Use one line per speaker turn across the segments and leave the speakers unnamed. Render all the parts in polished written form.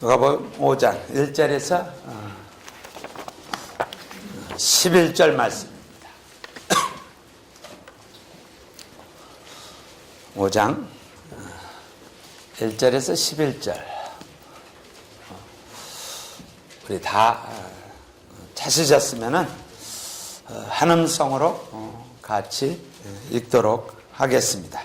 누가복음 5장 1절에서 11절 말씀입니다. 5장 1절에서 11절 우리 다 찾으셨으면 한음성으로 같이 읽도록 하겠습니다.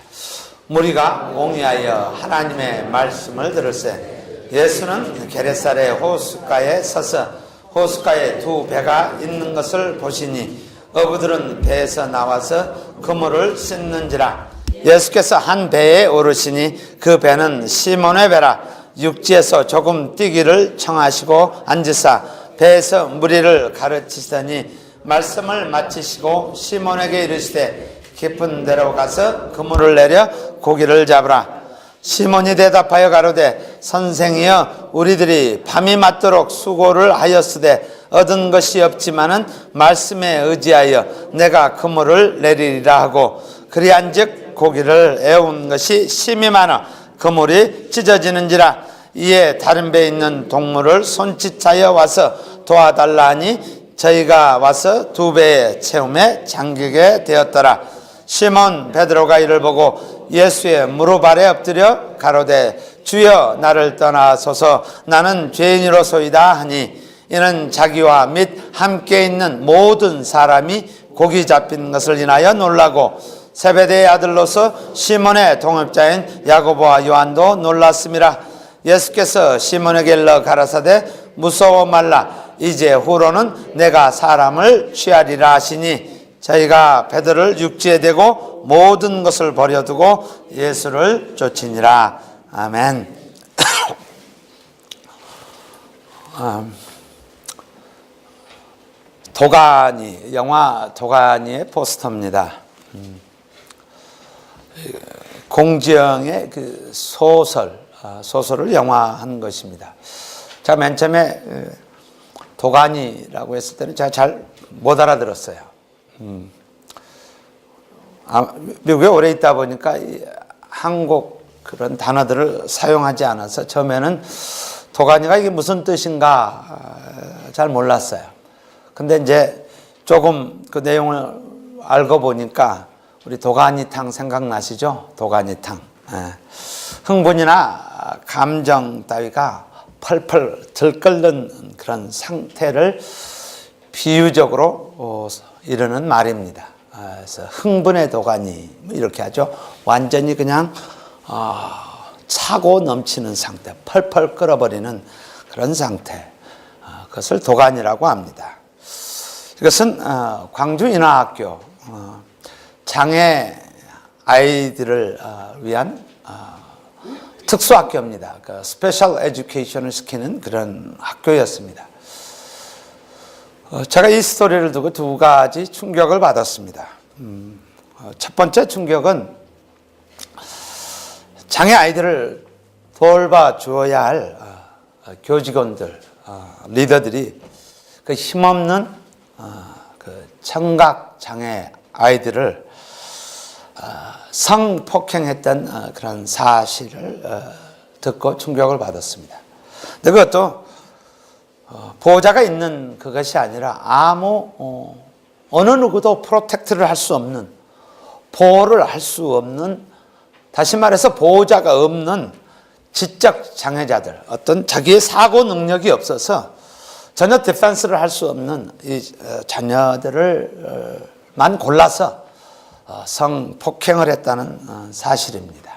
무리가 옹이하여 하나님의 말씀을 들을세 예수는 게네사렛 호숫가에 서서 호숫가에 두 배가 있는 것을 보시니 어부들은 배에서 나와서 그물을 씻는지라. 예수께서 한 배에 오르시니 그 배는 시몬의 배라. 육지에서 조금 뛰기를 청하시고 앉으사 배에서 무리를 가르치시더니 말씀을 마치시고 시몬에게 이르시되 깊은 데로 가서 그물을 내려 고기를 잡으라. 시몬이 대답하여 가로되 선생이여 우리들이 밤이 맞도록 수고를 하였으되 얻은 것이 없지만은 말씀에 의지하여 내가 그물을 내리리라 하고 그리한즉 고기를 애운 것이 심히 많아 그물이 찢어지는지라. 이에 다른 배에 있는 동물을 손짓하여 와서 도와달라 하니 저희가 와서 두 배의 채움에 잠기게 되었더라. 시몬 베드로가 이를 보고 예수의 무릎 아래 엎드려 가로되 주여 나를 떠나소서 나는 죄인이로소이다 하니 이는 자기와 및 함께 있는 모든 사람이 고기 잡힌 것을 인하여 놀라고 세베대의 아들로서 시몬의 동업자인 야고보와 요한도 놀랐음이라. 예수께서 시몬에게 일러 가라사대 무서워 말라 이제 후로는 내가 사람을 취하리라 하시니 저희가 배들을 육지에 대고 모든 것을 버려두고 예수를 쫓으니라. 아멘. 도가니, 영화 도가니의 포스터입니다. 공지영의 그 소설을 영화한 것입니다. 제가 맨 처음에 도가니라고 했을 때는 제가 잘 못 알아들었어요. 미국에 오래 있다 보니까 한국 그런 단어들을 사용하지 않아서 처음에는 도가니가 이게 무슨 뜻인가 잘 몰랐어요. 근데 이제 조금 그 내용을 알고 보니까 우리 도가니탕 생각나시죠? 도가니탕. 흥분이나 감정 따위가 펄펄 들끓는 그런 상태를 비유적으로 이르는 말입니다. 그래서 흥분의 도가니 이렇게 하죠. 완전히 그냥 차고 넘치는 상태, 펄펄 끓어버리는 그런 상태, 그것을 도가니라고 합니다. 이것은 광주 인하학교 장애 아이들을 위한 특수학교입니다. 그 스페셜 에듀케이션을 시키는 그런 학교였습니다. 제가 이 스토리를 두고 두 가지 충격을 받았습니다. 첫 번째 충격은 장애 아이들을 돌봐주어야 할 교직원들, 리더들이 그 힘없는 그 청각 장애 아이들을 성폭행했던 그런 사실을 듣고 충격을 받았습니다. 근데 그것도 보호자가 있는 그것이 아니라 어느 누구도 프로텍트를 할 수 없는, 보호를 할 수 없는, 다시 말해서 보호자가 없는 지적 장애자들, 어떤 자기의 사고 능력이 없어서 전혀 디펜스를 할 수 없는 이 자녀들을만 골라서 성폭행을 했다는 사실입니다.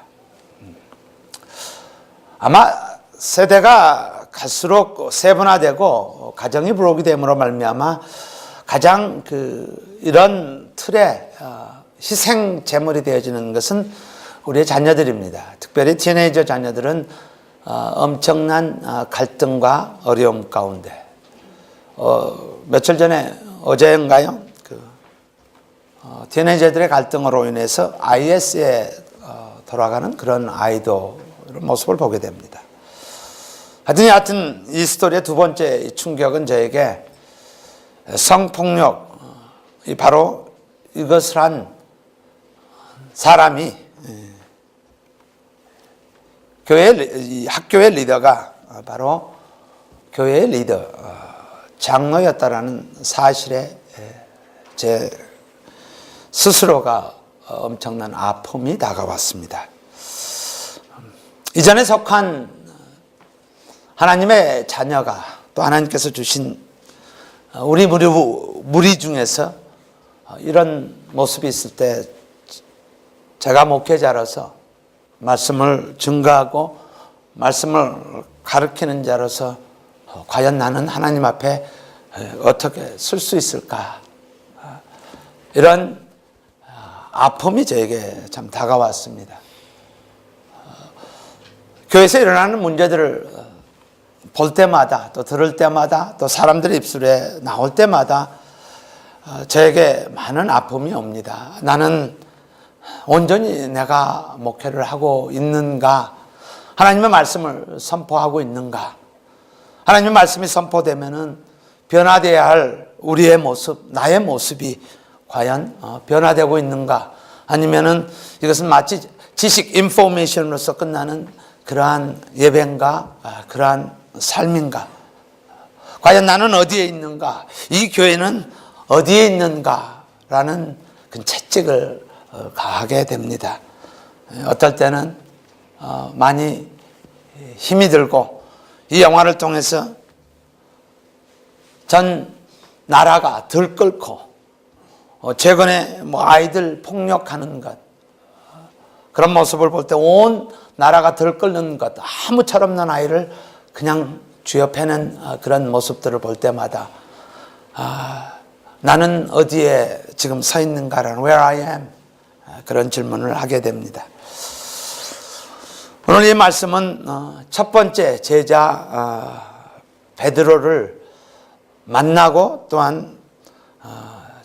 아마 세대가 갈수록 세분화되고 가정이 불혹이 됨으로 말미암아 가장 이런 틀에 희생 제물이 되어지는 것은 우리의 자녀들입니다. 특별히 티네이저 자녀들은 엄청난 갈등과 어려움 가운데 며칠 전에 어제인가요? 티네이저들의 갈등으로 인해서 IS에 돌아가는 그런 아이도 모습을 보게 됩니다. 하여튼 이 스토리의 두 번째 충격은 저에게 성폭력이 바로 이것을 한 사람이 학교의 리더가 바로 교회의 리더, 장로였다라는 사실에 제 스스로가 엄청난 아픔이 다가왔습니다. 이전에 속한 하나님의 자녀가 또 하나님께서 주신 우리 무리 중에서 이런 모습이 있을 때 제가 목회자로서 말씀을 증거하고 말씀을 가르치는 자로서 과연 나는 하나님 앞에 어떻게 설 수 있을까? 이런 아픔이 저에게 참 다가왔습니다. 교회에서 일어나는 문제들을 볼 때마다 또 들을 때마다 또 사람들의 입술에 나올 때마다 저에게 많은 아픔이 옵니다. 나는 온전히 내가 목회를 하고 있는가? 하나님의 말씀을 선포하고 있는가? 하나님의 말씀이 선포되면은 변화되어야 할 우리의 모습, 나의 모습이 과연 변화되고 있는가? 아니면은 이것은 마치 지식, 인포메이션으로서 끝나는 그러한 예배인가? 그러한 삶인가? 과연 나는 어디에 있는가? 이 교회는 어디에 있는가? 라는 그 채찍을 가하게 됩니다. 어떨 때는 많이 힘이 들고 이 영화를 통해서 전 나라가 들끓고 최근에 아이들 폭력하는 것 그런 모습을 볼 때 온 나라가 들끓는 것 아무 철없는 아이를 그냥 쥐어패는 그런 모습들을 볼 때마다 나는 어디에 지금 서 있는가라는 Where I am 그런 질문을 하게 됩니다. 오늘 이 말씀은 첫 번째 제자 베드로를 만나고 또한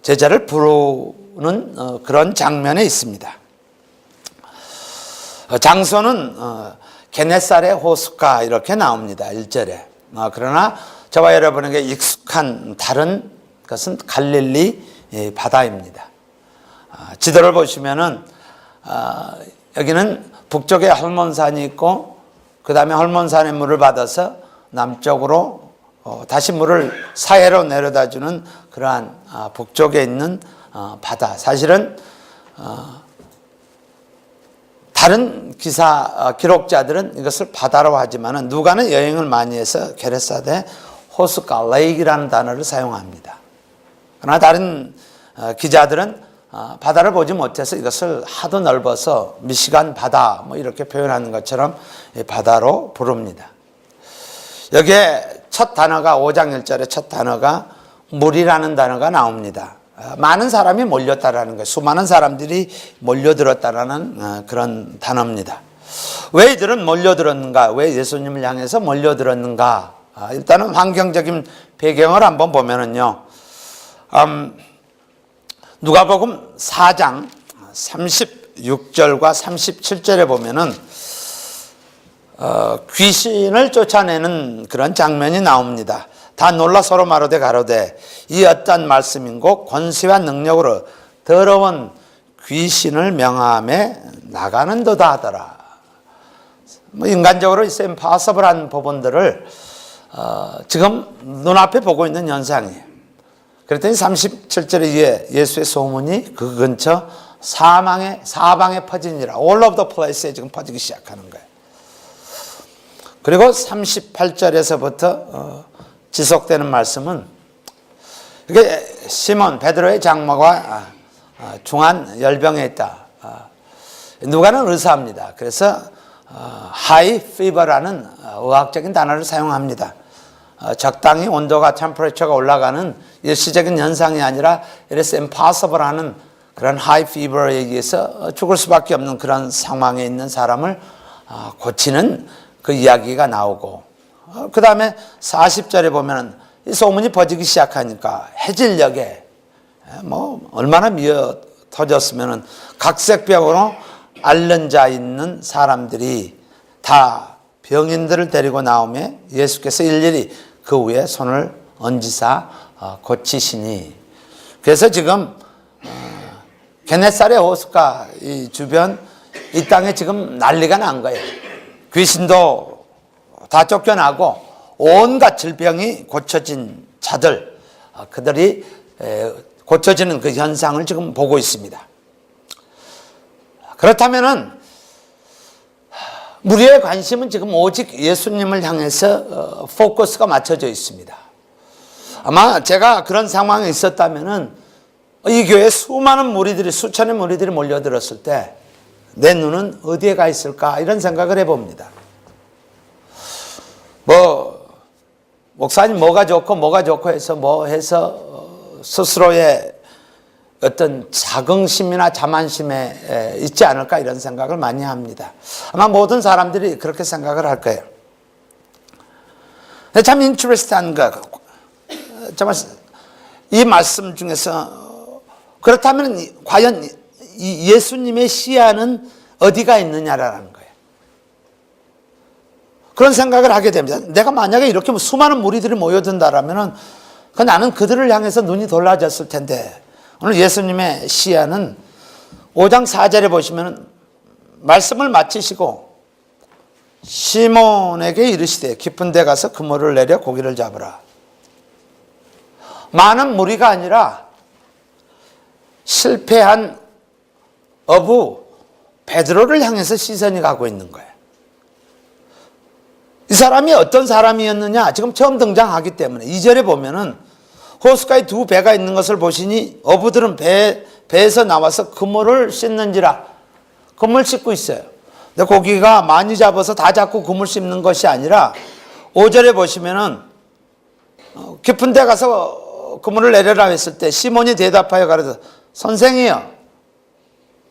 제자를 부르는 그런 장면에 있습니다. 장소는 게네사렛 호숫가 이렇게 나옵니다. 1절에. 그러나 저와 여러분에게 익숙한 다른 것은 갈릴리 바다입니다. 지도를 보시면은 여기는 북쪽에 헐몬산이 있고 그 다음에 헐몬산의 물을 받아서 남쪽으로 다시 물을 사해로 내려다주는 그러한 북쪽에 있는 바다. 사실은 다른 기록자들은 이것을 바다로 하지만 누가는 여행을 많이 해서 게네사렛 호숫가 레이크라는 단어를 사용합니다. 그러나 다른 기자들은 바다를 보지 못해서 이것을 하도 넓어서 미시간 바다 이렇게 표현하는 것처럼 바다로 부릅니다. 여기에 첫 단어가 5장 1절에 첫 단어가 물이라는 단어가 나옵니다. 많은 사람이 몰렸다라는 거예요. 수많은 사람들이 몰려들었다라는 그런 단어입니다. 왜 이들은 몰려들었는가? 왜 예수님을 향해서 몰려들었는가? 일단은 환경적인 배경을 한번 보면은요. 누가복음 4장 36절과 37절에 보면은 귀신을 쫓아내는 그런 장면이 나옵니다. 다 놀라 서로 마르되 가로되 이 어떤 말씀인고 권세와 능력으로 더러운 귀신을 명함에 나가는도다 하더라. 인간적으로 있어 임파서블한 부분들을 지금 눈앞에 보고 있는 현상이에요. 그랬더니 37절에 예수의 소문이 그 근처 사방에 퍼지니라. All of the place에 지금 퍼지기 시작하는 거예요. 그리고 38절에서부터 지속되는 말씀은 이게 시몬 베드로의 장모가 중한 열병에 있다. 누가는 의사입니다. 그래서 하이 피버라는 의학적인 단어를 사용합니다. 적당히 온도가 템퍼레처가 올라가는 일시적인 현상이 아니라 이래서 impossible하는 그런 하이 피버에 의해서 죽을 수밖에 없는 그런 상황에 있는 사람을 고치는 그 이야기가 나오고 그 다음에 40절에 보면 이 소문이 퍼지기 시작하니까 해질녘에 얼마나 미어 터졌으면 각색병으로 앓는 자 있는 사람들이 다 병인들을 데리고 나오며 예수께서 일일이 그 위에 손을 얹으사 고치시니. 그래서 지금 게네사렛 호숫가 이 주변 이 땅에 지금 난리가 난 거예요. 귀신도 다 쫓겨나고 온갖 질병이 고쳐진 자들, 그들이 고쳐지는 그 현상을 지금 보고 있습니다. 그렇다면은 우리의 관심은 지금 오직 예수님을 향해서 포커스가 맞춰져 있습니다. 아마 제가 그런 상황에 있었다면은 이 교회에 수많은 무리들이, 수천의 무리들이 몰려들었을 때 내 눈은 어디에 가 있을까 이런 생각을 해봅니다. 목사님 뭐가 좋고 해서 스스로의 어떤 자긍심이나 자만심에 있지 않을까 이런 생각을 많이 합니다. 아마 모든 사람들이 그렇게 생각을 할 거예요. 참 인트레스트한 거, 정말 이 말씀 중에서 그렇다면 과연 이 예수님의 시야는 어디가 있느냐라는 거예요. 그런 생각을 하게 됩니다. 내가 만약에 이렇게 수많은 무리들이 모여든다라면은 나는 그들을 향해서 눈이 돌아졌을 텐데, 오늘 예수님의 시야는 5장 4절에 보시면 말씀을 마치시고 시몬에게 이르시되 깊은 데 가서 그물을 내려 고기를 잡으라. 많은 무리가 아니라 실패한 어부 베드로를 향해서 시선이 가고 있는 거예요. 이 사람이 어떤 사람이었느냐? 지금 처음 등장하기 때문에 2절에 보면은 호숫가에 두 배가 있는 것을 보시니 어부들은 배에서 나와서 그물을 씻는지라. 그물 씻고 있어요. 근데 고기가 많이 잡아서 다 잡고 그물 씹는 것이 아니라 5절에 보시면은 깊은 데 가서 그물을 내려라 했을 때 시몬이 대답하여 가로되 선생이여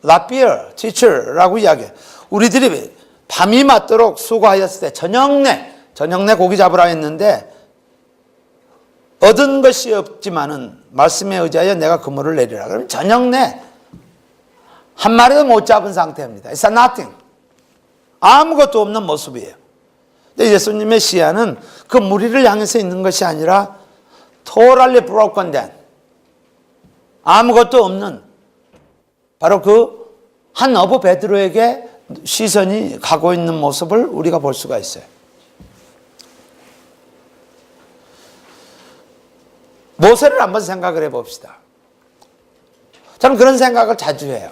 라피어, 티처라고 이야기해요. 우리들이 밤이 맞도록 수고하였을 때 저녁내 고기 잡으라 했는데 얻은 것이 없지만은 말씀에 의지하여 내가 그물을 내리라. 그러면 저녁내 한 마리도 못 잡은 상태입니다. It's nothing. 아무것도 없는 모습이에요. 근데 예수님의 시야는 그 무리를 향해서 있는 것이 아니라 totally broken down, 아무것도 없는 바로 그 한 어부 베드로에게 시선이 가고 있는 모습을 우리가 볼 수가 있어요. 모세를 한번 생각을 해봅시다. 저는 그런 생각을 자주 해요.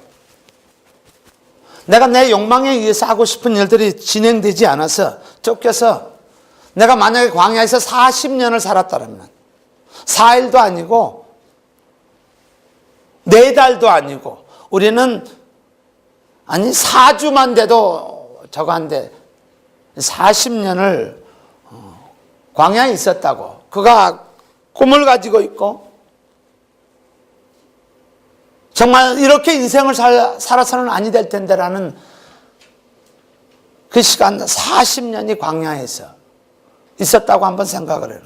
내가 내 욕망에 의해서 하고 싶은 일들이 진행되지 않아서 쫓겨서 내가 만약에 광야에서 40년을 살았다면 4일도 아니고 4달도 아니고 우리는 4주만 돼도 저거 한데 40년을 광야에 있었다고. 그가 꿈을 가지고 있고 정말 이렇게 인생을 살아서는 아니 될 텐데라는 그 시간 40년이 광야에서 있었다고 한번 생각을 해요.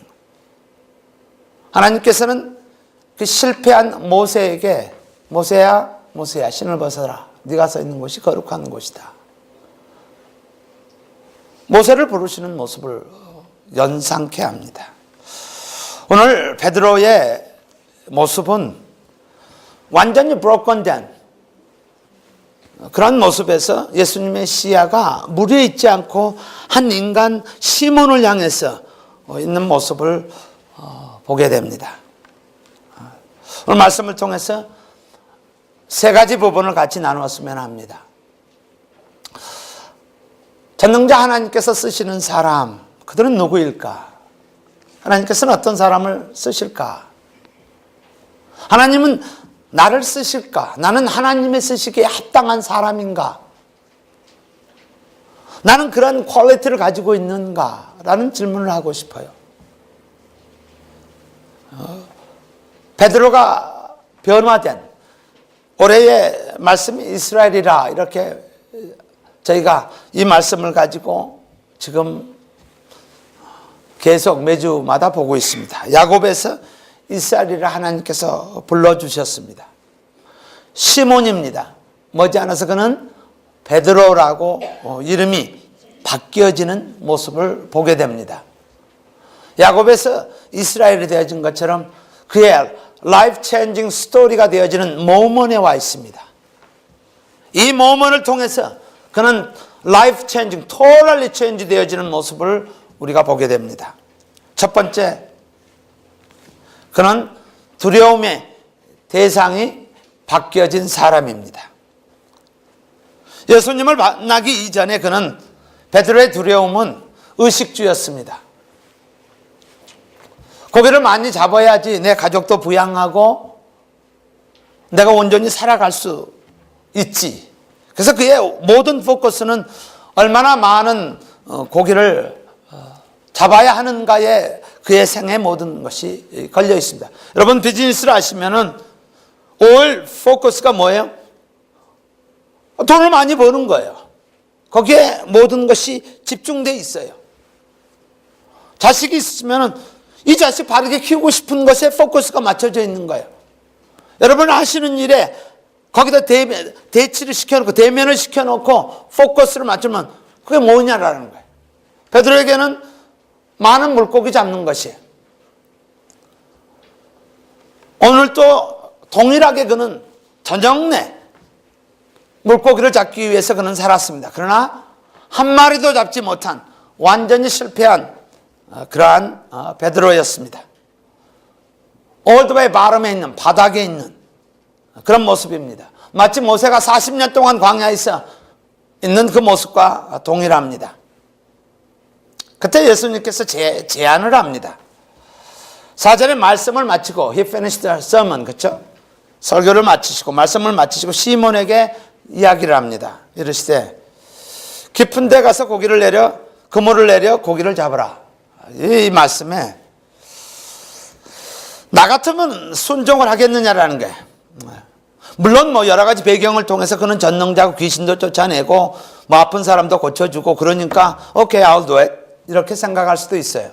하나님께서는 그 실패한 모세에게 모세야 신을 벗어라. 네가 서 있는 곳이 거룩한 곳이다. 모세를 부르시는 모습을 연상케 합니다. 오늘 베드로의 모습은 완전히 broken down, 그런 모습에서 예수님의 시야가 무리에 있지 않고 한 인간 시몬을 향해서 있는 모습을 보게 됩니다. 오늘 말씀을 통해서 세 가지 부분을 같이 나누었으면 합니다. 전능자 하나님께서 쓰시는 사람, 그들은 누구일까? 하나님께서는 어떤 사람을 쓰실까? 하나님은 나를 쓰실까? 나는 하나님의 쓰시기에 합당한 사람인가? 나는 그런 퀄리티를 가지고 있는가? 라는 질문을 하고 싶어요. 베드로가 변화된 올해의 말씀이 이스라엘이라, 이렇게 저희가 이 말씀을 가지고 지금 계속 매주마다 보고 있습니다. 야곱에서 이스라엘이라 하나님께서 불러주셨습니다. 시몬입니다. 머지않아서 그는 베드로라고 이름이 바뀌어지는 모습을 보게 됩니다. 야곱에서 이스라엘이 되어진 것처럼 그의 라이프 체인징 스토리가 되어지는 모먼에 와 있습니다. 이 모먼을 통해서 그는 라이프 체인징, 토럴리 체인지 되어지는 모습을 우리가 보게 됩니다. 첫 번째, 그는 두려움의 대상이 바뀌어진 사람입니다. 예수님을 만나기 이전에 그는 베드로의 두려움은 의식주였습니다. 고기를 많이 잡아야지 내 가족도 부양하고 내가 온전히 살아갈 수 있지. 그래서 그의 모든 포커스는 얼마나 많은 고기를 잡아야 하는가에 그의 생의 모든 것이 걸려 있습니다. 여러분 비즈니스를 하시면은 올 포커스가 뭐예요? 돈을 많이 버는 거예요. 거기에 모든 것이 집중되어 있어요. 자식이 있으면은 이 자식 바르게 키우고 싶은 것에 포커스가 맞춰져 있는 거예요. 여러분 하시는 일에 거기다 대치를 시켜놓고 대면을 시켜놓고 포커스를 맞추면 그게 뭐냐라는 거예요. 베드로에게는 많은 물고기 잡는 것이에요. 오늘 또 동일하게 그는 저녁 내 물고기를 잡기 위해서 그는 살았습니다. 그러나 한 마리도 잡지 못한 완전히 실패한 그러한 베드로였습니다. 올드베이 바람에 있는 바닥에 있는 그런 모습입니다. 마치 모세가 40년 동안 광야에서 있는 그 모습과 동일합니다. 그때 예수님께서 제안을 합니다. 4절에 말씀을 마치고 He finished the sermon, 그렇죠? 설교를 마치시고 말씀을 마치시고 시몬에게 이야기를 합니다. 이르시되 깊은 데 가서 그물을 내려 고기를 잡으라. 이 말씀에 나 같으면 순종을 하겠느냐라는 거예요. 물론 여러 가지 배경을 통해서 그는 전능자고 귀신도 쫓아내고 아픈 사람도 고쳐주고 그러니까 오케이, I'll do it 이렇게 생각할 수도 있어요.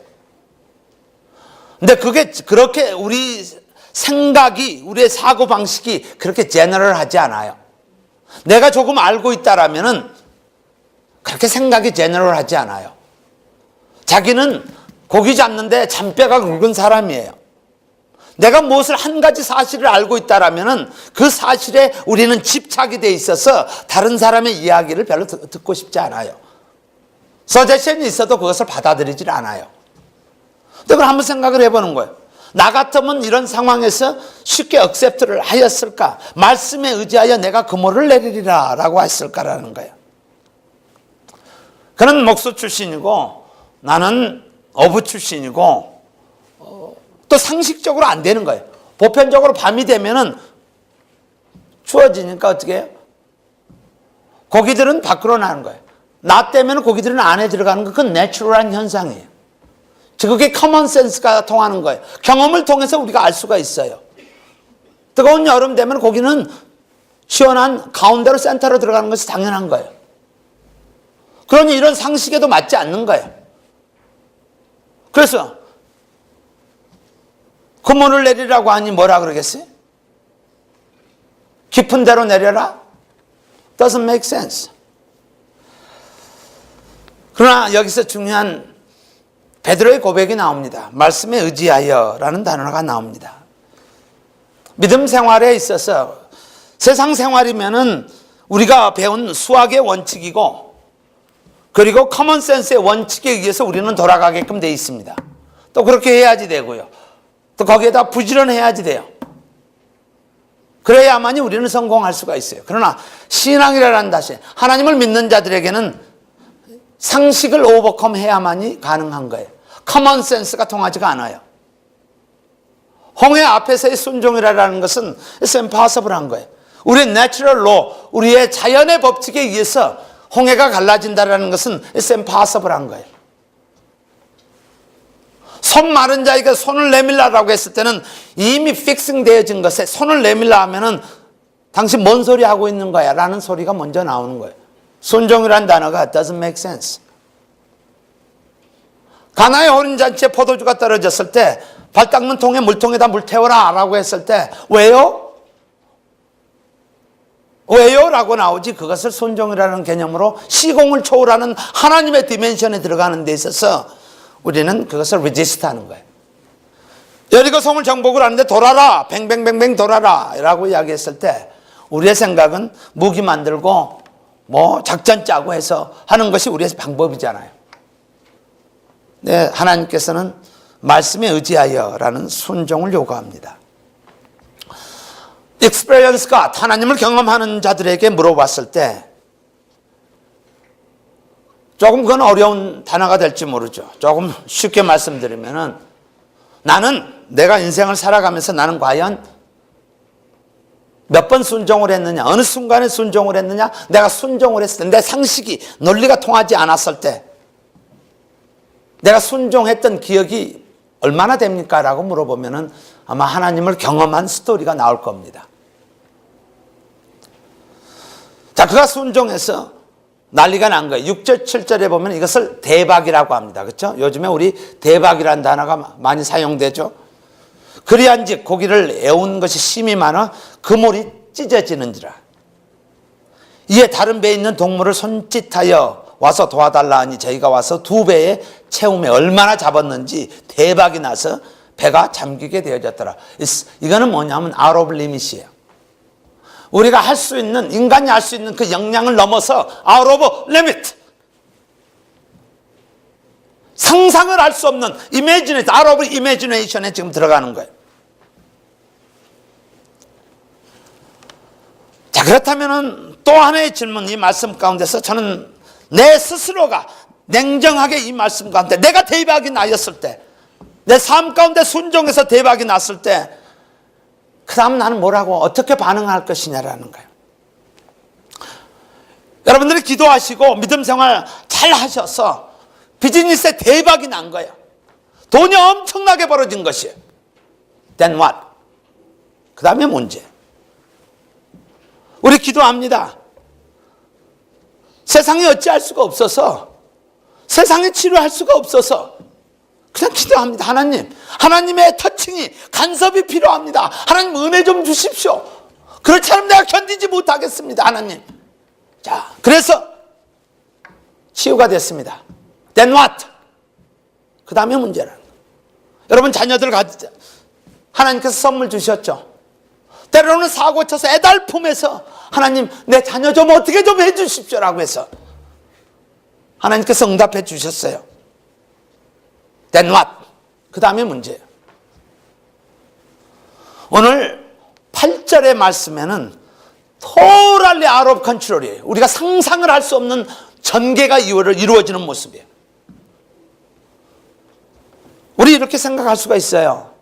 근데 그게 그렇게 우리 생각이, 우리의 사고방식이 그렇게 제너럴하지 않아요. 내가 조금 알고 있다라면은 그렇게 생각이 제너럴하지 않아요. 자기는 고기 잡는데 잔뼈가 굵은 사람이에요. 내가 무엇을 한 가지 사실을 알고 있다라면은 그 사실에 우리는 집착이 돼 있어서 다른 사람의 이야기를 별로 듣고 싶지 않아요. 서제션이 있어도 그것을 받아들이질 않아요. 근데 그걸 한번 생각을 해보는 거예요. 나 같으면 이런 상황에서 쉽게 억셉트를 하였을까? 말씀에 의지하여 내가 그물을 내리리라 라고 했을까라는 거예요. 그는 목수 출신이고 나는 어부 출신이고 또 상식적으로 안 되는 거예요. 보편적으로 밤이 되면은 추워지니까 어떻게 해요? 고기들은 밖으로 나는 거예요. 낮 되면 고기들은 안에 들어가는 거, 그건 내추럴한 현상이에요. 즉 그게 커먼 센스가 통하는 거예요. 경험을 통해서 우리가 알 수가 있어요. 뜨거운 여름 되면 고기는 시원한 가운데로 센터로 들어가는 것이 당연한 거예요. 그러니 이런 상식에도 맞지 않는 거예요. 그래서 그물을 내리라고 하니 뭐라 그러겠어요? 깊은 데로 내려라? Doesn't make sense. 그러나 여기서 중요한 베드로의 고백이 나옵니다. 말씀에 의지하여라는 단어가 나옵니다. 믿음 생활에 있어서 세상 생활이면은 우리가 배운 수학의 원칙이고 그리고 커먼센스의 원칙에 의해서 우리는 돌아가게끔 돼 있습니다. 또 그렇게 해야지 되고요. 또 거기에다 부지런해야지 돼요. 그래야만이 우리는 성공할 수가 있어요. 그러나 신앙이라는 다시 하나님을 믿는 자들에게는 상식을 오버컴해야만이 가능한 거예요. 커먼센스가 통하지가 않아요. 홍해 앞에서의 순종이라는 것은 it's impossible한 거예요. 우리의 natural law, 우리의 자연의 법칙에 의해서 홍해가 갈라진다는 것은 it's impossible한 거예요. 손 마른 자에게 손을 내밀라라고 했을 때는 이미 픽싱 되어진 것에 손을 내밀라 하면은 당신 뭔 소리 하고 있는 거야 라는 소리가 먼저 나오는 거예요. 순종이라는 단어가 doesn't make sense. 가나의 혼인잔치에 포도주가 떨어졌을 때 발 닦는 통에 물통에다 물 태워라 라고 했을 때 왜요? 왜요? 라고 나오지. 그것을 순종이라는 개념으로 시공을 초월하는 하나님의 디멘션에 들어가는 데 있어서 우리는 그것을 resist 하는 거예요. 여리고 성을 정복을 하는데 돌아라, 뱅뱅뱅뱅 돌아라 라고 이야기했을 때 우리의 생각은 무기 만들고 작전 짜고 해서 하는 것이 우리의 방법이잖아요. 네, 하나님께서는 말씀에 의지하여라는 순종을 요구합니다. experience가 하나님을 경험하는 자들에게 물어봤을 때 조금 그건 어려운 단어가 될지 모르죠. 조금 쉽게 말씀드리면은 나는 내가 인생을 살아가면서 나는 과연 몇 번 순종을 했느냐, 어느 순간에 순종을 했느냐, 내가 순종을 했을 때 내 상식이 논리가 통하지 않았을 때 내가 순종했던 기억이 얼마나 됩니까? 라고 물어보면은 아마 하나님을 경험한 스토리가 나올 겁니다. 자, 그가 순종해서 난리가 난 거예요. 6절, 7절에 보면 이것을 대박이라고 합니다. 그렇죠? 요즘에 우리 대박이라는 단어가 많이 사용되죠. 그리한즉 고기를 애운 것이 심히 많아 그물이 찢어지는지라. 이에 다른 배에 있는 동물을 손짓하여 와서 도와달라 하니 저희가 와서 2배의 채움에 얼마나 잡았는지 대박이 나서 배가 잠기게 되어졌더라. 이거는 뭐냐면 out of limit이에요. 우리가 할 수 있는, 인간이 할 수 있는 그 역량을 넘어서 out of limit. 상상을 할 수 없는 imagination, out of imagination에 지금 들어가는 거예요. 자, 그렇다면 또 하나의 질문, 이 말씀 가운데서 저는 내 스스로가 냉정하게 이 말씀 가운데 내가 대박이 나였을 때, 내 삶 가운데 순종해서 대박이 났을 때 그 다음 나는 뭐라고 어떻게 반응할 것이냐라는 거예요. 여러분들이 기도하시고 믿음 생활 잘 하셔서 비즈니스에 대박이 난 거예요. 돈이 엄청나게 벌어진 것이에요. Then what? 그 다음에 문제. 우리 기도합니다. 세상에 어찌할 수가 없어서, 세상에 치료할 수가 없어서 그냥 기도합니다. 하나님, 하나님의 터칭이, 간섭이 필요합니다. 하나님 은혜 좀 주십시오. 그렇지 않으면 내가 견디지 못하겠습니다. 하나님. 자, 그래서 치유가 됐습니다. Then what? 그 다음에 문제라는 거예요. 여러분 자녀들 하나님께서 선물 주셨죠. 때로는 사고 쳐서 애달픔에서 하나님 내 자녀 좀 어떻게 좀 해주십시오라고 해서 하나님께서 응답해 주셨어요. Then what? 그 다음에 문제예요. 오늘 8절의 말씀에는 totally out of control이에요. 우리가 상상을 할 수 없는 전개가 이루어지는 모습이에요. 우리 이렇게 생각할 수가 있어요.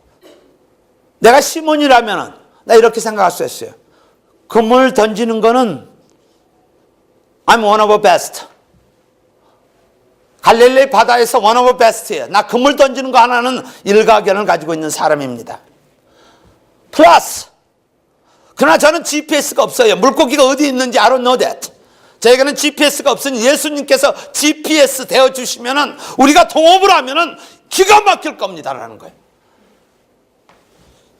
내가 시몬이라면 나 이렇게 생각할 수 있어요. 그물 던지는 거는 I'm one of the best. 갈릴리 바다에서 one of the best예요. 나 그물 던지는 거 하나는 일가견을 가지고 있는 사람입니다. 플러스 그러나 저는 GPS가 없어요. 물고기가 어디 있는지 I don't know that. 저에게는 GPS가 없으니 예수님께서 GPS 되어주시면 우리가 동업을 하면 기가 막힐 겁니다라는 거예요.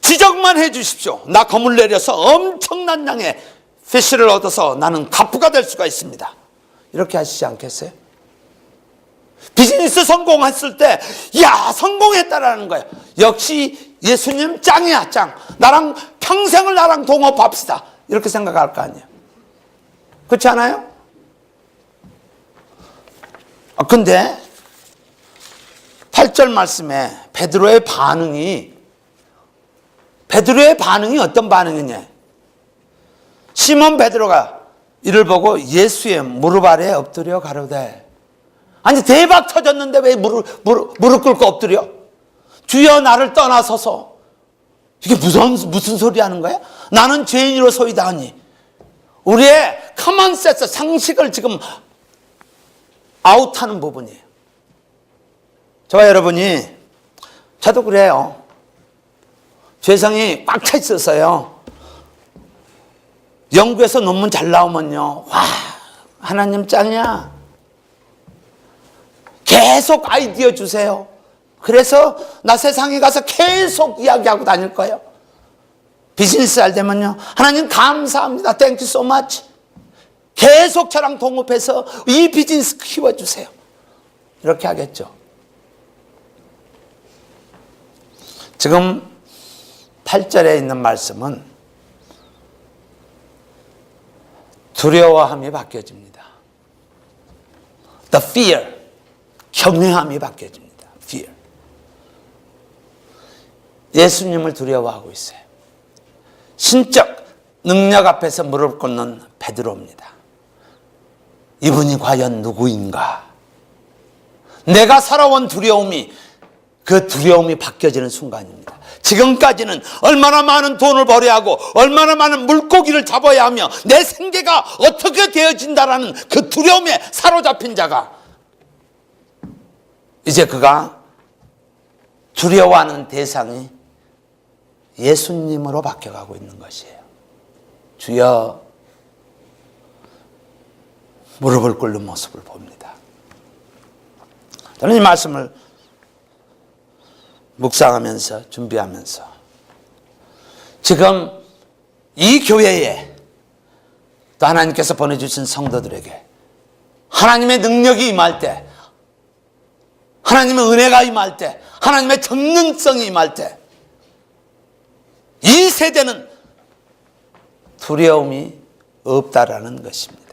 지적만 해 주십시오. 나 그물 내려서 엄청난 양의 피쉬를 얻어서 나는 갑부가 될 수가 있습니다. 이렇게 하시지 않겠어요? 비즈니스 성공했을 때 야 성공했다라는 거예요. 역시 예수님 짱이야 짱. 나랑 평생을 나랑 동업합시다. 이렇게 생각할 거 아니에요. 그렇지 않아요? 근데 8절 말씀에 베드로의 반응이 어떤 반응이냐? 시몬 베드로가 이를 보고 예수의 무릎 아래에 엎드려 가로되. 아니 대박 터졌는데 왜 무릎 꿇고 엎드려? 주여 나를 떠나서서. 이게 무슨 소리 하는 거야? 나는 죄인으로소이다 하니. 우리의 커먼 센스, 상식을 지금 아웃하는 부분이에요. 저와 여러분이, 저도 그래요. 죄성이 꽉 차 있어서요. 연구에서 논문 잘 나오면요. 와, 하나님 짱이야. 계속 아이디어 주세요. 그래서 나 세상에 가서 계속 이야기하고 다닐 거예요. 비즈니스 잘 되면요. 하나님 감사합니다. Thank you so much. 계속 저랑 동업해서 이 비즈니스 키워주세요. 이렇게 하겠죠. 지금 8절에 있는 말씀은 두려워함이 바뀌어집니다. The fear, 경외함이 바뀌어집니다. 예수님을 두려워하고 있어요. 신적 능력 앞에서 무릎 꿇는 베드로입니다. 이분이 과연 누구인가? 내가 살아온 두려움이, 그 두려움이 바뀌어지는 순간입니다. 지금까지는 얼마나 많은 돈을 벌어야 하고 얼마나 많은 물고기를 잡아야 하며 내 생계가 어떻게 되어진다라는 그 두려움에 사로잡힌 자가, 이제 그가 두려워하는 대상이 예수님으로 바뀌어가고 있는 것이에요. 주여, 무릎을 꿇는 모습을 봅니다. 저는 이 말씀을 묵상하면서, 준비하면서 지금 이 교회에 또 하나님께서 보내주신 성도들에게 하나님의 능력이 임할 때, 하나님의 은혜가 임할 때, 하나님의 전능성이 임할 때, 이 세대는 두려움이 없다라는 것입니다.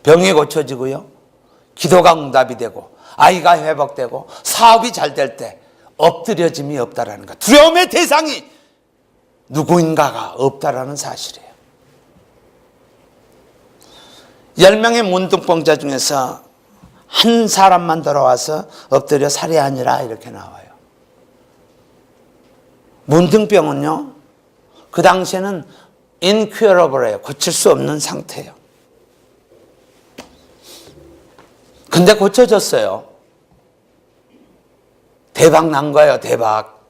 병이 고쳐지고요, 기도가 응답이 되고, 아이가 회복되고, 사업이 잘 될 때 엎드려짐이 없다라는 것, 두려움의 대상이 누구인가가 없다라는 사실이에요. 10명의 문둥병자 중에서 한 사람만 돌아와서 엎드려 살해하니라 이렇게 나와요. 문둥병은요, 그 당시에는 incurable예요. 고칠 수 없는 상태예요. 근데 고쳐졌어요. 대박 난 거예요, 대박.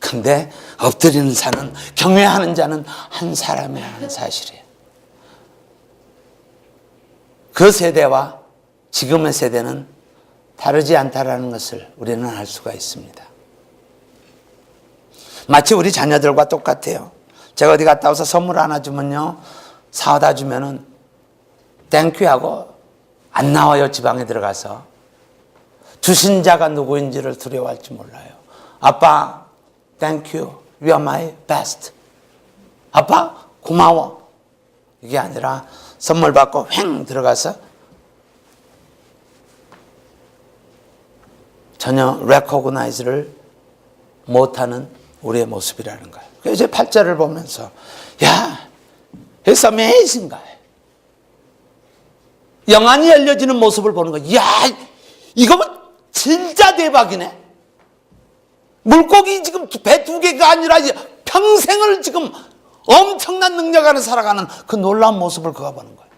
근데 엎드리는 자는, 경외하는 자는 한 사람이라는 사실이에요. 그 세대와 지금의 세대는 다르지 않다라는 것을 우리는 알 수가 있습니다. 마치 우리 자녀들과 똑같아요. 제가 어디 갔다 와서 선물 하나 주면요, 사다 주면은 땡큐 하고 안 나와요. 지방에 들어가서 주신 자가 누구인지를 두려워할지 몰라요. 아빠 땡큐, you are my best. 아빠 고마워. 이게 아니라 선물 받고 횡 들어가서 전혀 recognize를 못하는 우리의 모습이라는 거예요. 그래서 이제 8절을 보면서 야, it's amazing guy. 영안이 열려지는 모습을 보는 거예요. 야, 이거 뭐 진짜 대박이네. 물고기 지금 배 2개가 아니라 평생을 지금 엄청난 능력 안에 살아가는 그 놀라운 모습을 그가 보는 거예요.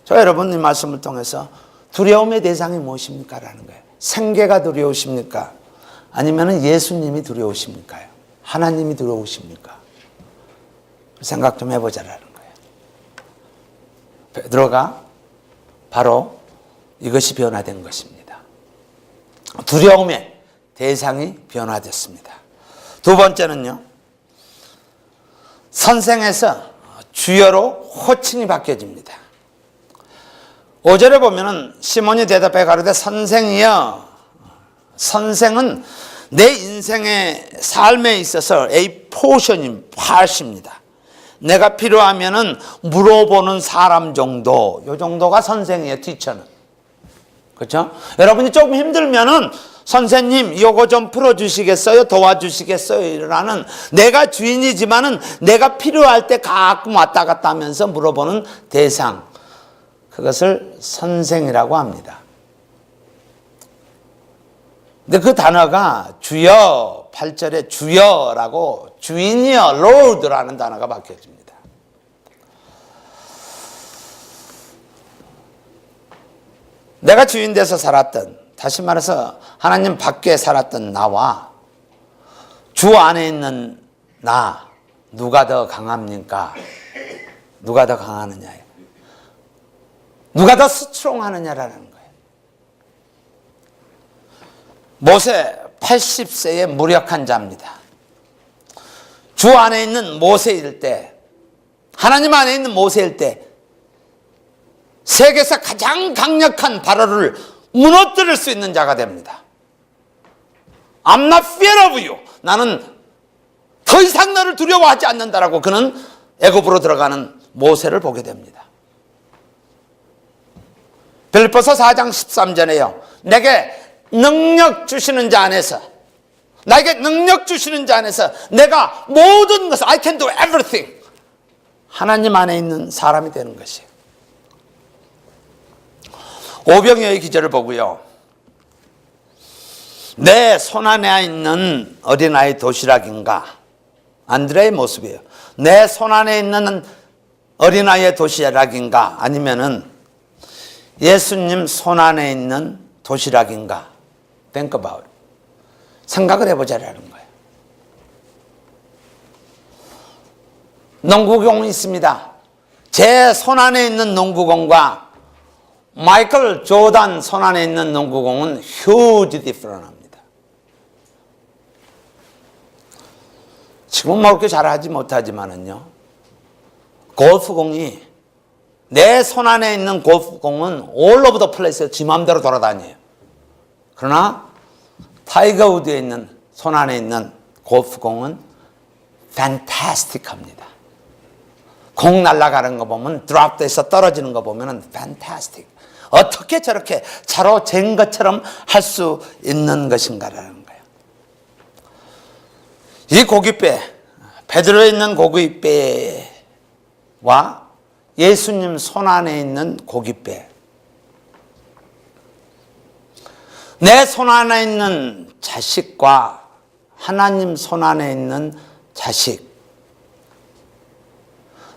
저 여러분, 이 말씀을 통해서 두려움의 대상이 무엇입니까? 라는 거예요. 생계가 두려우십니까? 아니면 예수님이 두려우십니까? 하나님이 두려우십니까? 생각 좀 해보자라는 거예요. 베드로가 바로 이것이 변화된 것입니다. 두려움의 대상이 변화됐습니다. 두 번째는요, 선생에서 주여로 호칭이 바뀌어집니다. 5절에 보면은 시몬이 대답해 가로되 선생이여, 선생은 내 인생의 삶에 있어서 A 포션인 파트입니다. 내가 필요하면은 물어보는 사람 정도, 요 정도가 선생이에요. 티처는. 그렇죠? 여러분이 조금 힘들면은 선생님 요거 좀 풀어주시겠어요? 도와주시겠어요? 라는, 내가 주인이지만은 내가 필요할 때 가끔 왔다 갔다 하면서 물어보는 대상, 그것을 선생이라고 합니다. 근데 그 단어가 주여, 8절에 주여라고 주인이여, Lord라는 단어가 바뀌어집니다. 내가 주인 돼서 살았던, 다시 말해서 하나님 밖에 살았던 나와 주 안에 있는 나, 누가 더 강합니까? 누가 더 강하느냐예요. 누가 더 스트롱하느냐라는 거예요. 모세 80세의 무력한 자입니다. 주 안에 있는 모세일 때, 하나님 안에 있는 모세일 때 세계에서 가장 강력한 바로를 무너뜨릴 수 있는 자가 됩니다. I'm not fear of you. 나는 더 이상 너를 두려워하지 않는다라고 그는 애굽으로 들어가는 모세를 보게 됩니다. 빌립보서 4장 13절에요. 내게 능력 주시는 자 안에서 나에게 능력 주시는 자 안에서 내가 모든 것을 I can do everything. 하나님 안에 있는 사람이 되는 것이에요. 오병이어의 기절을 보고요. 내 손안에 있는 어린아이 도시락인가? 안드레의 모습이에요. 내 손안에 있는 어린아이의 도시락인가? 아니면은 예수님 손안에 있는 도시락인가? Think about it. 생각을 해보자라는 거예요. 농구공이 있습니다. 제 손안에 있는 농구공과 마이클 조단 손안에 있는 농구공은 huge difference합니다. 지금 뭐 그렇게 잘하지 못하지만은요, 골프공이 내 손안에 있는 골프공은 all over the place에서 지 마음대로 돌아다녀요. 그러나 타이거 우드에 있는 손안에 있는 골프공은 fantastic합니다. 공 날아가는 거 보면 드롭돼서 떨어지는 거 보면은 fantastic. 어떻게 저렇게 차로 잰 것처럼 할 수 있는 것인가라는 거예요. 이 고깃배, 베드로에 있는 고깃배와 예수님 손안에 있는 고깃배, 내 손안에 있는 자식과 하나님 손안에 있는 자식,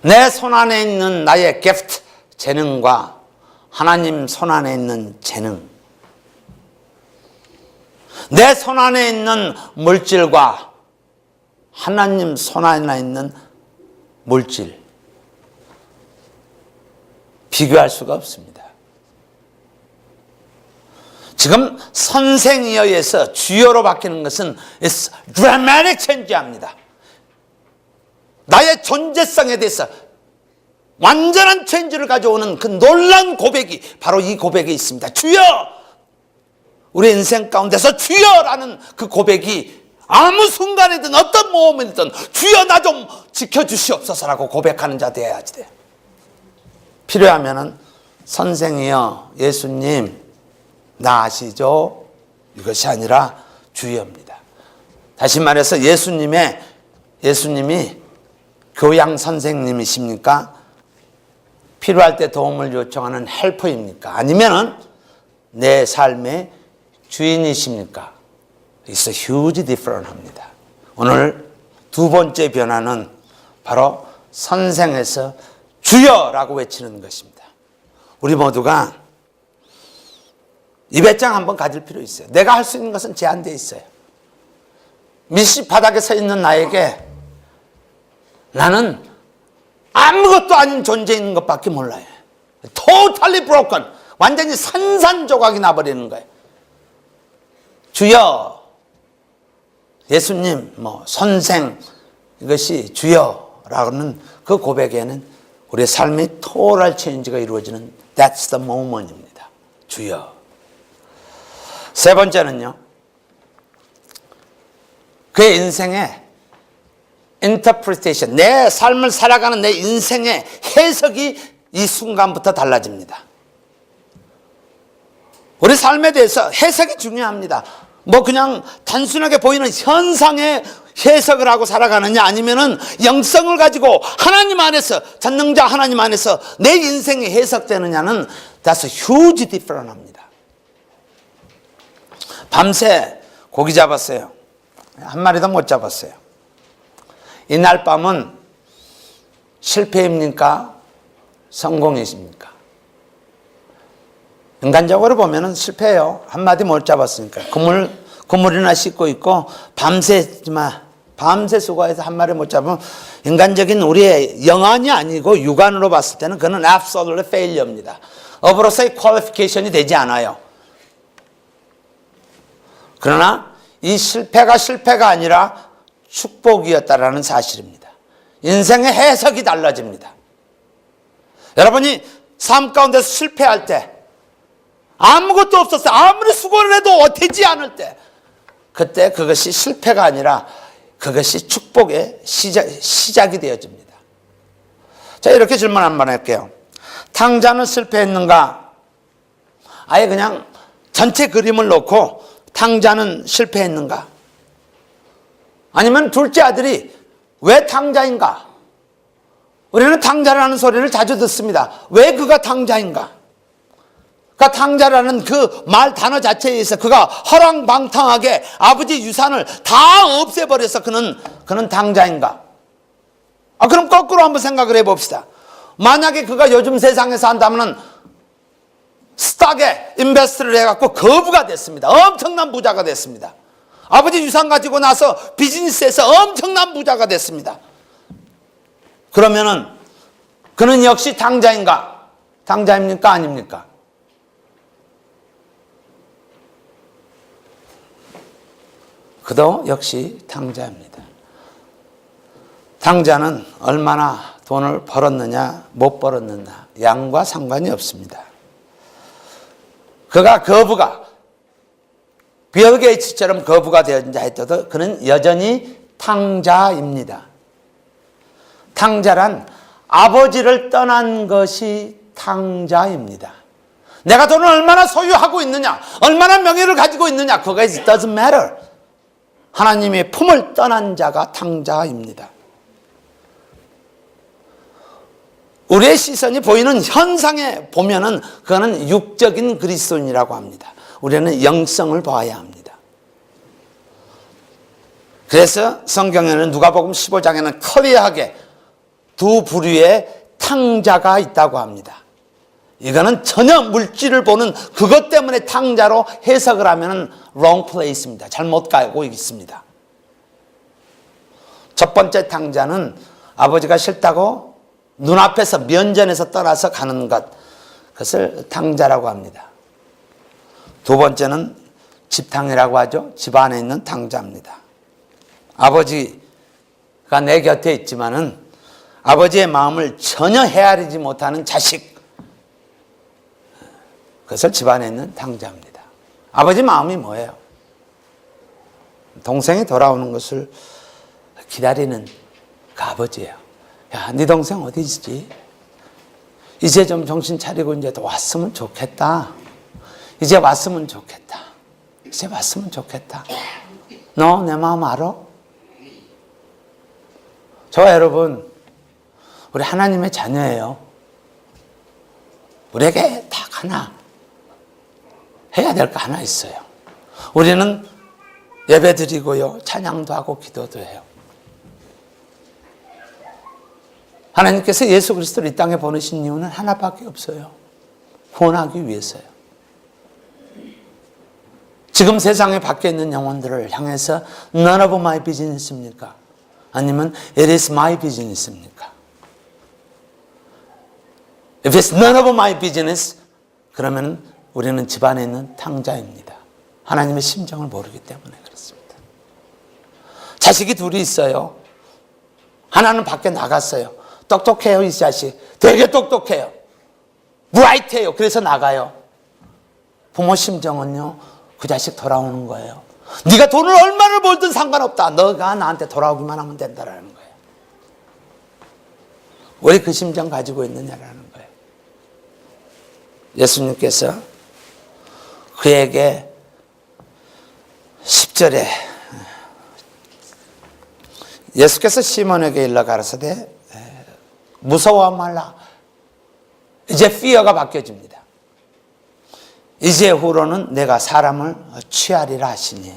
내 손안에 있는 나의 gift, 재능과 하나님 손안에 있는 재능, 내 손안에 있는 물질과 하나님 손안에 있는 물질, 비교할 수가 없습니다. 지금 선생이어에서 주여로 바뀌는 것은 it's dramatic change합니다. 나의 존재성에 대해서 완전한 체인지를 가져오는 그 놀라운 고백이 바로 이 고백에 있습니다. 주여! 우리 인생 가운데서 주여라는 그 고백이 아무 순간이든 어떤 모험이든 주여 나 좀 지켜주시옵소서라고 고백하는 자 되어야지 돼요. 필요하면은 선생이여 예수님 나 아시죠? 이것이 아니라 주여입니다. 다시 말해서 예수님이 교양 선생님이십니까? 필요할 때 도움을 요청하는 헬퍼입니까? 아니면은 내 삶의 주인이십니까? It's a huge difference 합니다. 오늘 두 번째 변화는 바로 선생에서 주여라고 외치는 것입니다. 우리 모두가 이 배짱 한번 가질 필요 있어요. 내가 할 수 있는 것은 제한되어 있어요. 밀실 바닥에 서 있는 나에게 나는 아무것도 아닌 존재인 것밖에 몰라요. Totally broken. 완전히 산산조각이 나버리는 거예요. 주여, 예수님, 선생, 이것이 주여라는 그 고백에는 우리의 삶의 토탈 체인지가 이루어지는 That's the moment입니다. 주여. 세 번째는요, 그의 인생의 interpretation, 내 삶을 살아가는 내 인생의 해석이 이 순간부터 달라집니다. 우리 삶에 대해서 해석이 중요합니다. 그냥 단순하게 보이는 현상의 해석을 하고 살아가느냐, 아니면은 영성을 가지고 하나님 안에서, 전능자 하나님 안에서 내 인생이 해석되느냐는 that's a huge difference 합니다. 밤새 고기 잡았어요. 한 마리도 못 잡았어요. 이날 밤은 실패입니까? 성공이십니까? 인간적으로 보면은 실패예요. 한 마디 못 잡았으니까. 그물이나 씻고 있고 밤새 수고해서 한 마리 못 잡으면 인간적인 우리의 영안이 아니고 육안으로 봤을 때는 그는 absolute failure입니다. 업으로서의 퀄리피케이션이 되지 않아요. 그러나 이 실패가 아니라 축복이었다라는 사실입니다. 인생의 해석이 달라집니다. 여러분이 삶 가운데서 실패할 때, 아무것도 없었어요. 아무리 수고를 해도 되지 않을 때, 그때 그것이 실패가 아니라 그것이 축복의 시작이 되어집니다. 자, 이렇게 질문 한번 할게요. 탕자는 실패했는가? 아예 그냥 전체 그림을 놓고 탕자는 실패했는가? 아니면 둘째 아들이 왜 탕자인가? 우리는 탕자라는 소리를 자주 듣습니다. 왜 그가 탕자인가? 그러니까 탕자라는 그 말 단어 자체에 의해서 그가 허랑방탕하게 아버지 유산을 다 없애버려서 그는 탕자인가? 그럼 거꾸로 한번 생각을 해봅시다. 만약에 그가 요즘 세상에서 한다면 스탁에 인베스트를 해갖고 거부가 됐습니다. 엄청난 부자가 됐습니다. 아버지 유산 가지고 나서 비즈니스에서 엄청난 부자가 됐습니다. 그러면은 그는 역시 탕자인가? 탕자입니까? 아닙니까? 그도 역시 탕자입니다. 탕자는 얼마나 돈을 벌었느냐 못 벌었느냐 양과 상관이 없습니다. 그가 빌 게이츠처럼 거부가 되었는지 하여도 그는 여전히 탕자입니다. 탕자란 아버지를 떠난 것이 탕자입니다. 내가 돈을 얼마나 소유하고 있느냐, 얼마나 명예를 가지고 있느냐, 그거 it doesn't matter. 하나님의 품을 떠난 자가 탕자입니다. 우리의 시선이 보이는 현상에 보면은 그거는 육적인 그리스도인이라고 합니다. 우리는 영성을 봐야 합니다. 그래서 성경에는 누가복음 15장에는 클리어하게 두 부류의 탕자가 있다고 합니다. 이거는 전혀 물질을 보는 그것 때문에 탕자로 해석을 하면 wrong place입니다. 잘못 가고 있습니다. 첫 번째 탕자는 아버지가 싫다고 눈앞에서 면전에서 떠나서 가는 것, 그것을 탕자라고 합니다. 두 번째는 집탕이라고 하죠. 집 안에 있는 탕자입니다. 아버지가 내 곁에 있지만은 아버지의 마음을 전혀 헤아리지 못하는 자식, 그것을 집 안에 있는 탕자입니다. 아버지 마음이 뭐예요? 동생이 돌아오는 것을 기다리는 그 아버지예요. 야, 네 동생 어디 있지? 이제 좀 정신 차리고 이제 또 왔으면 좋겠다. 이제 왔으면 좋겠다. 이제 왔으면 좋겠다. 너 내 마음 알아? 저와 여러분, 우리 하나님의 자녀예요. 우리에게 딱 하나 해야 될 거 하나 있어요. 우리는 예배 드리고요, 찬양도 하고 기도도 해요. 하나님께서 예수 그리스도를 이 땅에 보내신 이유는 하나밖에 없어요. 구원하기 위해서요. 지금 세상에 밖에 있는 영혼들을 향해서 none of my business입니까? 아니면 it is my business입니까? If it's none of my business, 그러면 우리는 집안에 있는 탕자입니다. 하나님의 심정을 모르기 때문에 그렇습니다. 자식이 둘이 있어요. 하나는 밖에 나갔어요. 똑똑해요, 이 자식. 되게 똑똑해요. 브라이트해요. 그래서 나가요. 부모 심정은요, 그 자식 돌아오는 거예요. 네가 돈을 얼마를 벌든 상관없다. 너가 나한테 돌아오기만 하면 된다라는 거예요. 왜 그 심정 가지고 있느냐라는 거예요. 예수님께서 그에게 10절에 예수께서 시몬에게 일러 가라사대 무서워 말라. 이제 fear가 바뀌어집니다. 이제 후로는 내가 사람을 취하리라 하시니,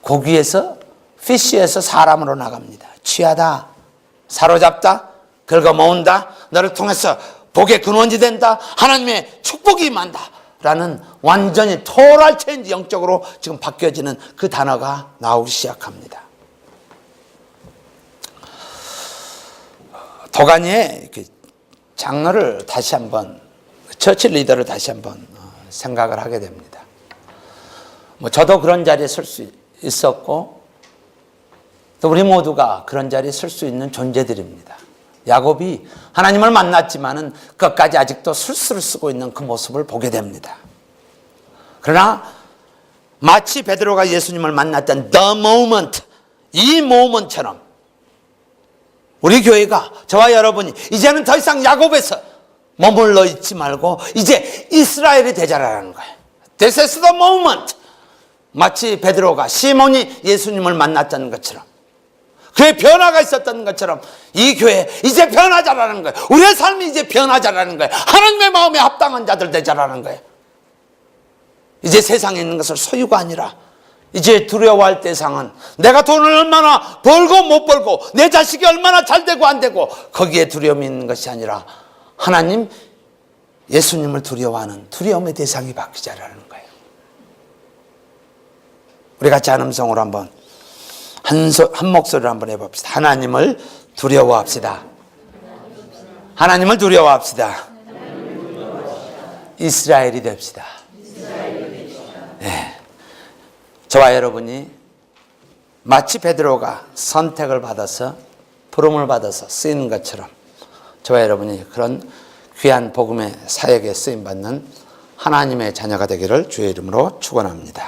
고기에서 피쉬에서 사람으로 나갑니다. 취하다, 사로잡다, 긁어모은다, 너를 통해서 복의 근원이 된다, 하나님의 축복이 임한다 라는 완전히 토럴 체인지, 영적으로 지금 바뀌어지는 그 단어가 나오기 시작합니다. 도가니의 장로를 다시 한번, 처치 리더를 다시 한번 생각을 하게 됩니다. 저도 그런 자리에 설 수 있었고, 또 우리 모두가 그런 자리에 설 수 있는 존재들입니다. 야곱이 하나님을 만났지만은 끝까지 아직도 술수를 쓰고 있는 그 모습을 보게 됩니다. 그러나 마치 베드로가 예수님을 만났던 the moment, 이 moment처럼 우리 교회가, 저와 여러분이 이제는 더 이상 야곱에서 머물러 있지 말고 이제 이스라엘이 되자라는 거예요. This is the moment. 마치 베드로가 시몬이 예수님을 만났다는 것처럼, 그의 변화가 있었던 것처럼 이 교회 이제 변하자라는 거예요. 우리의 삶이 이제 변하자라는 거예요. 하나님의 마음에 합당한 자들 되자라는 거예요. 이제 세상에 있는 것을 소유가 아니라 이제 두려워할 대상은 내가 돈을 얼마나 벌고 못 벌고 내 자식이 얼마나 잘 되고 안 되고 거기에 두려움이 있는 것이 아니라 하나님, 예수님을 두려워하는 두려움의 대상이 바뀌자라는 거예요. 우리 같이 한 음성으로 한번 한 목소리로 한번 해봅시다. 하나님을 두려워합시다. 하나님을 두려워합시다. 이스라엘이 됩시다. 네. 저와 여러분이 마치 베드로가 선택을 받아서 부름을 받아서 쓰이는 것처럼 저와 여러분이 그런 귀한 복음의 사역에 쓰임받는 하나님의 자녀가 되기를 주의 이름으로 축원합니다.